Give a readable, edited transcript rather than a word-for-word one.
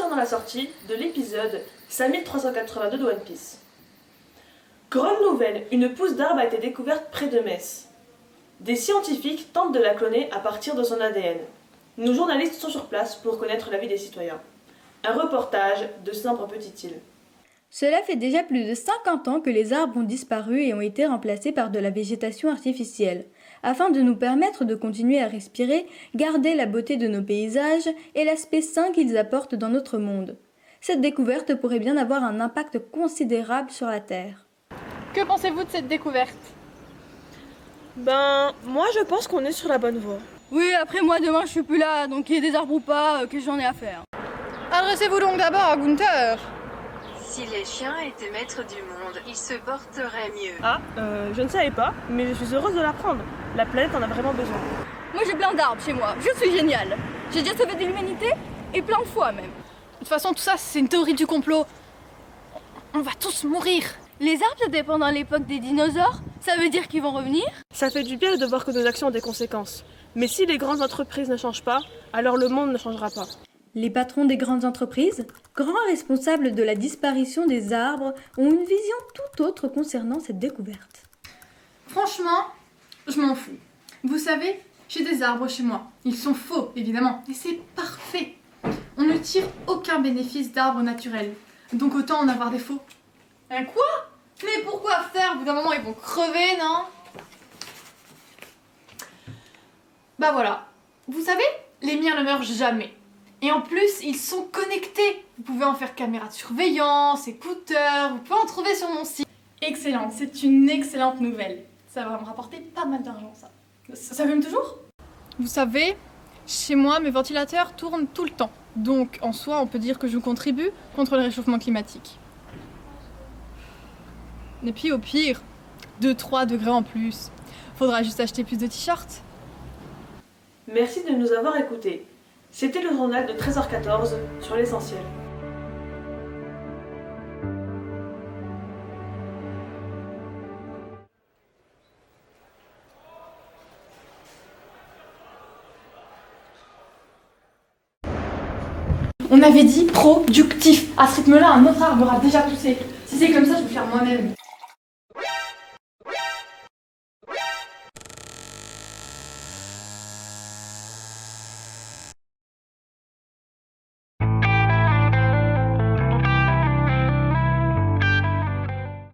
concernant la sortie de l'épisode 5382 de One Piece. Grande nouvelle, une pousse d'arbre a été découverte près de Metz. Des scientifiques tentent de la cloner à partir de son ADN. Nos journalistes sont sur place pour connaître l'avis des citoyens. Un reportage de Sambre Petite-Île. Cela fait déjà plus de 50 ans que les arbres ont disparu et ont été remplacés par de la végétation artificielle, afin de nous permettre de continuer à respirer, garder la beauté de nos paysages et l'aspect sain qu'ils apportent dans notre monde. Cette découverte pourrait bien avoir un impact considérable sur la Terre. Que pensez-vous de cette découverte? Moi je pense qu'on est sur la bonne voie. Oui, après moi demain je suis plus là, donc qu'il y ait des arbres ou pas, que j'en ai à faire. Adressez-vous donc d'abord à Gunther. Si les chiens étaient maîtres du monde, ils se porteraient mieux. Je ne savais pas, mais je suis heureuse de l'apprendre. La planète en a vraiment besoin. Moi j'ai plein d'arbres chez moi, je suis géniale. J'ai déjà sauvé de l'humanité, et plein de fois même. De toute façon, tout ça, c'est une théorie du complot. On va tous mourir. Les arbres c'était pendant l'époque des dinosaures, ça veut dire qu'ils vont revenir? Ça fait du bien de voir que nos actions ont des conséquences. Mais si les grandes entreprises ne changent pas, alors le monde ne changera pas. Les patrons des grandes entreprises, grands responsables de la disparition des arbres, ont une vision tout autre concernant cette découverte. Franchement, je m'en fous. Vous savez, j'ai des arbres chez moi. Ils sont faux, évidemment, et c'est parfait. On ne tire aucun bénéfice d'arbres naturels. Donc autant en avoir des faux. Quoi? Mais pourquoi faire? Au bout d'un moment, ils vont crever, non? Bah voilà. Vous savez, les miens ne meurent jamais. Et en plus, ils sont connectés. Vous pouvez en faire caméra de surveillance, écouteurs, vous pouvez en trouver sur mon site. Excellent, c'est une excellente nouvelle. Ça va me rapporter pas mal d'argent, ça. Ça fume toujours? Vous savez, chez moi, mes ventilateurs tournent tout le temps. Donc, en soi, on peut dire que je contribue contre le réchauffement climatique. Et puis, au pire, 2-3 degrés en plus. Faudra juste acheter plus de t-shirts. Merci de nous avoir écoutés. C'était le journal de 13h14 sur l'essentiel. On avait dit productif. À ce rythme-là, un autre arbre aura déjà poussé. Si c'est comme ça, je vais faire moi-même.